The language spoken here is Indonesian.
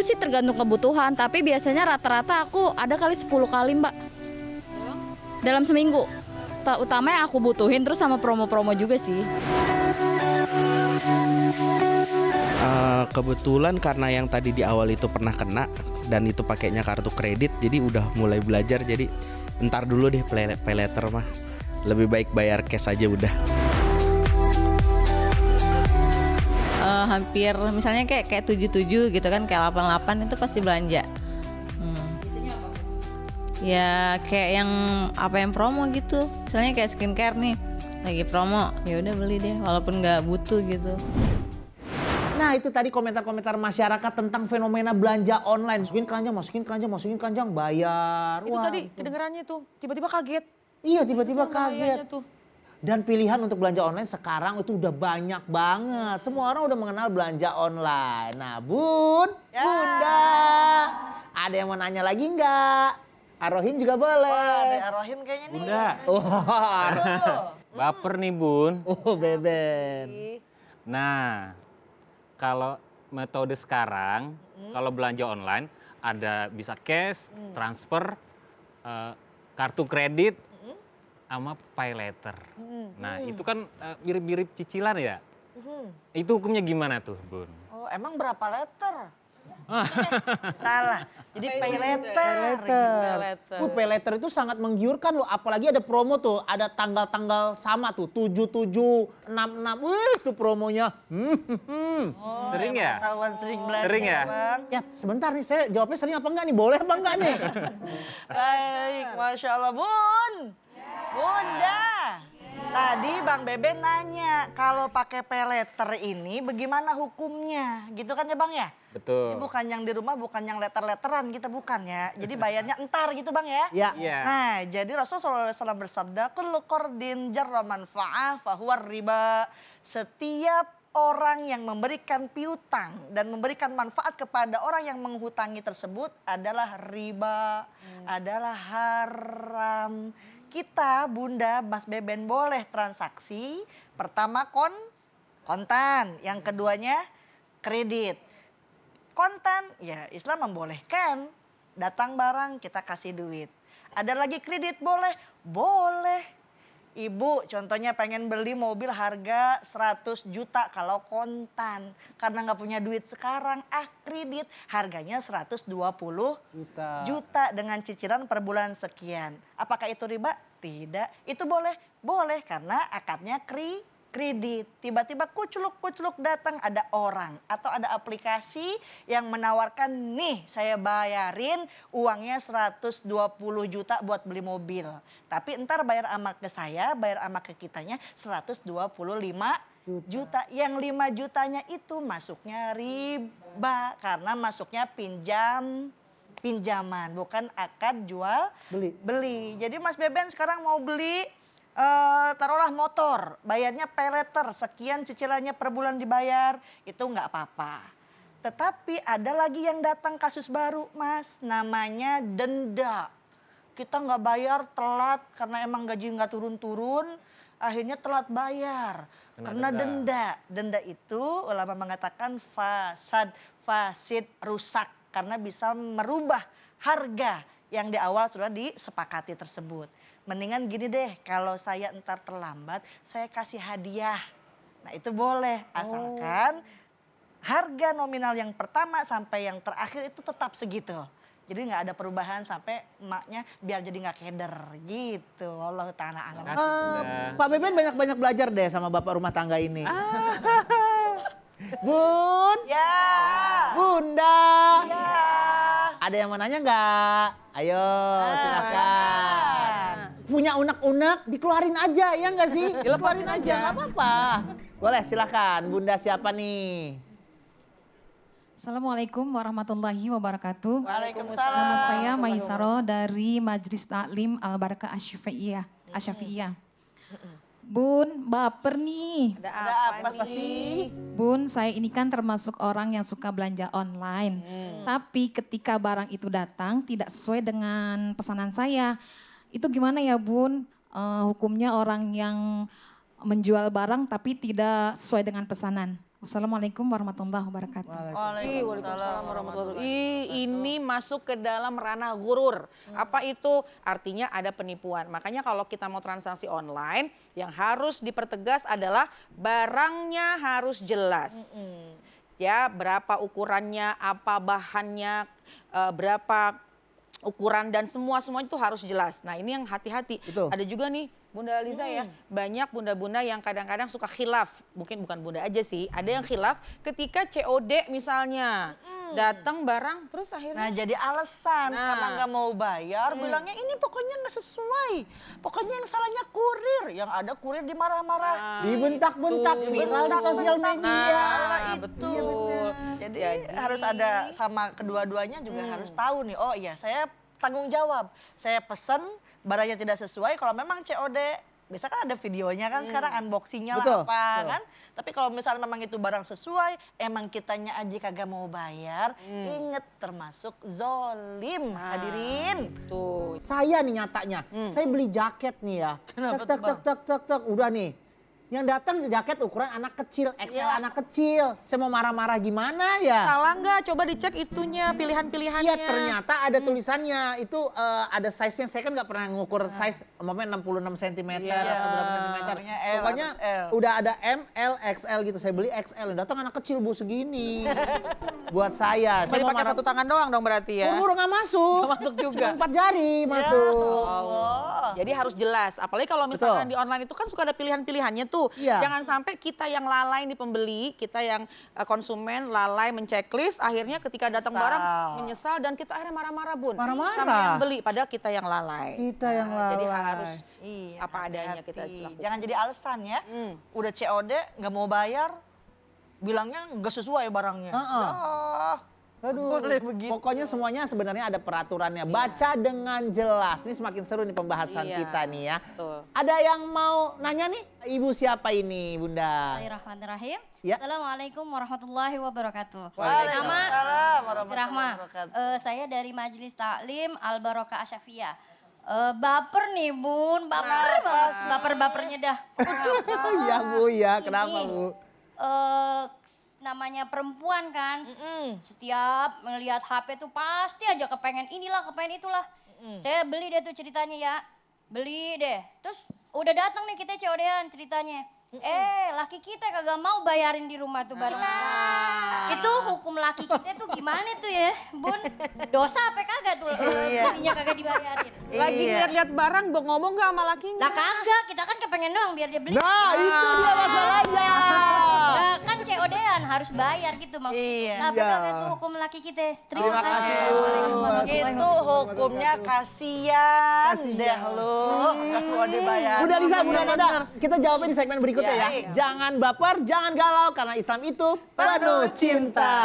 sih tergantung kebutuhan, tapi biasanya rata-rata aku ada kali 10 kali Mbak. Dalam seminggu. Utama yang aku butuhin terus sama promo-promo juga sih. Kebetulan karena yang tadi di awal itu pernah kena dan itu pakainya kartu kredit, jadi udah mulai belajar, jadi ntar dulu deh pay later mah. Lebih baik bayar cash aja udah. Hampir misalnya kayak 77 gitu kan, kayak 88 itu pasti belanja. Biasanya apa? Ya kayak yang promo gitu. Misalnya kayak skincare nih lagi promo, ya udah beli deh walaupun nggak butuh gitu. Nah itu tadi komentar-komentar masyarakat tentang fenomena belanja online. Masukin keranjang, bayar. Itu tadi kedengerannya tuh, tiba-tiba kaget. Iya tiba-tiba Itu bahayanya kaget. tuh. Dan pilihan untuk belanja online sekarang itu udah banyak banget. Semua orang udah mengenal belanja online. Nah Bunda, ada yang mau nanya lagi nggak? Arohim juga boleh. Wah, ada Arohim kayaknya nih. Bunda, Wah, baper nih Bun. Beben. Nah, kalau metode sekarang, kalau belanja online, ada bisa cash, transfer, kartu kredit, sama pay later. Nah, itu kan mirip-mirip cicilan ya? Itu hukumnya gimana tuh, Bun? Oh, emang berapa letter? Salah. Jadi pay letter. Pay letter itu sangat menggiurkan loh. Apalagi ada promo tuh. Ada tanggal-tanggal sama tuh. 77, 66. Wih itu promonya. Oh, Sering ya? Ketahuan sering belanja, Sering ya? Bang. Ya sebentar nih saya jawabnya sering apa enggak nih? Boleh apa enggak nih? Baik, Masya Allah. Bun. Bunda. Tadi Bang Beben nanya, kalau pakai pay letter ini bagaimana hukumnya? Gitu kan ya Bang ya? Betul. Ini bukan yang di rumah, bukan yang letter-letteran, kita bukan ya. Jadi bayarnya entar gitu Bang ya? Ya. Iya. Nah, jadi Rasulullah SAW bersabda, kullu qardin jarra manfa'ah fahuwa riba. Setiap orang yang memberikan piutang dan memberikan manfaat kepada orang yang menghutangi tersebut adalah riba, adalah haram. Kita, Bunda, Mas Beben boleh transaksi. Pertama kontan, yang keduanya kredit. Kontan, ya Islam membolehkan. Datang barang, kita kasih duit. Ada lagi kredit boleh? Boleh. Ibu contohnya pengen beli mobil harga 100 juta kalau kontan. Karena nggak punya duit sekarang, kredit harganya 120 juta dengan cicilan per bulan sekian. Apakah itu riba? Tidak. Itu boleh? Boleh karena akadnya kredit. Tiba-tiba kuculuk-kuculuk datang ada orang atau ada aplikasi yang menawarkan nih saya bayarin uangnya 120 juta buat beli mobil. Tapi ntar bayar ama ke saya, bayar ama ke kitanya 125 juta. Yang 5 jutanya itu masuknya riba karena masuknya pinjaman bukan akad jual beli. Jadi Mas Beben sekarang mau beli taruhlah motor, bayarnya pay letter, sekian cicilannya per bulan dibayar, itu nggak apa-apa. Tetapi ada lagi yang datang kasus baru Mas, namanya denda. Kita nggak bayar telat karena emang gaji nggak turun-turun, akhirnya telat bayar. Karena denda. Denda itu ulama mengatakan fasid, rusak. Karena bisa merubah harga yang di awal sudah disepakati tersebut. Mendingan gini deh, kalau saya entar terlambat, saya kasih hadiah. Nah itu boleh, asalkan harga nominal yang pertama sampai yang terakhir itu tetap segitu. Jadi nggak ada perubahan sampai emaknya biar jadi nggak keder gitu. Wallahu ta'ala alam. Pak Beben banyak-banyak belajar deh sama bapak rumah tangga ini. Bun, Ya. Bunda, Ya. ada yang mau nanya nggak? Ayo silakan. Punya unek-unek dikeluarin aja ya nggak sih? Dikeluarin aja nggak apa-apa. Boleh silakan. Bunda siapa nih? Assalamualaikum warahmatullahi wabarakatuh. Waalaikumsalam. Nama saya Maisaro dari Majelis Taklim Al-Barakah Asyafi'iyah. Bun, baper nih. Ada apa sih? Bun, saya ini kan termasuk orang yang suka belanja online. Tapi ketika barang itu datang tidak sesuai dengan pesanan saya. Itu gimana ya Bun? Hukumnya orang yang menjual barang tapi tidak sesuai dengan pesanan. Wassalamualaikum warahmatullahi wabarakatuh. Waalaikumsalam warahmatullahi wabarakatuh. Ini masuk ke dalam ranah gurur. Apa itu? Artinya ada penipuan. Makanya kalau kita mau transaksi online, yang harus dipertegas adalah barangnya harus jelas. Ya, berapa ukurannya, apa bahannya, berapa ukuran dan semua itu harus jelas. Nah, ini yang hati-hati. Betul. Ada juga nih Bunda Liza ya, banyak bunda-bunda yang kadang-kadang suka khilaf. Mungkin bukan bunda aja sih, ada yang khilaf ketika COD misalnya. Datang barang terus Nah akhirnya jadi alasan Nah. karena nggak mau bayar, bilangnya ini pokoknya nggak sesuai. Pokoknya yang salahnya kurir, yang ada kurir dimarah-marah. Dibentak-bentak viral di sosial media. Nah, betul. Jadi harus ada sama kedua-duanya juga harus tahu nih, oh iya saya tanggung jawab. Saya pesen barangnya tidak sesuai, kalau memang COD, biasa kan ada videonya kan sekarang unboxingnya Betul, lah apa betul. kan. Tapi kalau misalnya memang itu barang sesuai, emang kitanya aja kagak mau bayar, inget termasuk zolim hadirin. Tuh. Saya nih nyatanya, saya beli jaket nih ya. Kenapa Tek, tuh, tek, tek, tek, udah nih. Yang datang jaket ukuran anak kecil, XL Iya. anak kecil. Saya mau marah-marah gimana ya? Salah nggak? Coba dicek itunya, pilihan-pilihannya. Iya ternyata ada tulisannya, itu ada size-nya, saya kan nggak pernah ngukur size, umpamanya 66 cm Iya. atau berapa centimeter. Pokoknya L Pokoknya atau L. udah ada M, L, XL gitu, saya beli XL, datang anak kecil bu segini. Buat saya Cuma mau dipakai marah, satu tangan doang dong berarti ya. buru-buru nggak masuk. Nggak masuk juga. Cuma 4 jari masuk. Oh. Jadi harus jelas. Apalagi kalau misalkan di online itu kan suka ada pilihan-pilihannya tuh. Iya. Jangan sampai kita yang lalai nih pembeli, kita yang konsumen lalai menceklis, akhirnya ketika datang Menyesal. barang menyesal dan kita akhirnya marah-marah Bun. Marah-marah. Sama yang beli, padahal kita yang lalai. Kita yang Jadi lalai. harus Iya, apa adanya kita hati-hati. lakukan. Jangan jadi alasan ya. Udah COD nggak mau bayar, bilangnya nggak sesuai barangnya. Heeh. Ah, Aduh, boleh begitu. pokoknya semuanya sebenarnya ada peraturannya. Baca dengan jelas. Ini semakin seru nih pembahasan Iya. kita nih ya. Betul. Ada yang mau nanya nih? Ibu siapa ini, Bunda? Bismillahirrahmanirrahim. Ya. Assalamualaikum warahmatullahi wabarakatuh. Waalaikumsalam warahmatullahi Rahma. wabarakatuh. Saya dari Majelis Taklim Al Barokah Asyafiyah. Baper nih Bun, baper banget. Baper-bapernya dah. Iya Bu, ya. Kenapa Ini, Bu? Namanya perempuan kan. Setiap melihat HP tuh pasti aja kepengen inilah, kepengen itulah. Saya beli deh tuh ceritanya ya. Beli deh. Terus udah datang nih kita COD-an ceritanya. Laki kita kagak mau bayarin di rumah tuh barang. Itu hukum laki kita tuh gimana tuh ya, Bun? Dosa apa kagak tuh belinya kagak dibayarin? Lagi lihat-lihat barang, ngomong nggak sama lakinya? Lah kagak, kita kan kepengen doang biar dia beli. Nah, itu dia masalahnya. Nah, kan COD-an harus bayar gitu maksudnya. Iya. Apa kagak tuh hukum laki kita? Terima kasih Bu. Itu hukumnya kasihan deh lu. Nggak mau dibayar. Bunda Lisa, Bunda Nada, kita jawabnya di segmen berikutnya ya. Iya. Jangan baper, jangan galau, karena Islam itu penuh cinta.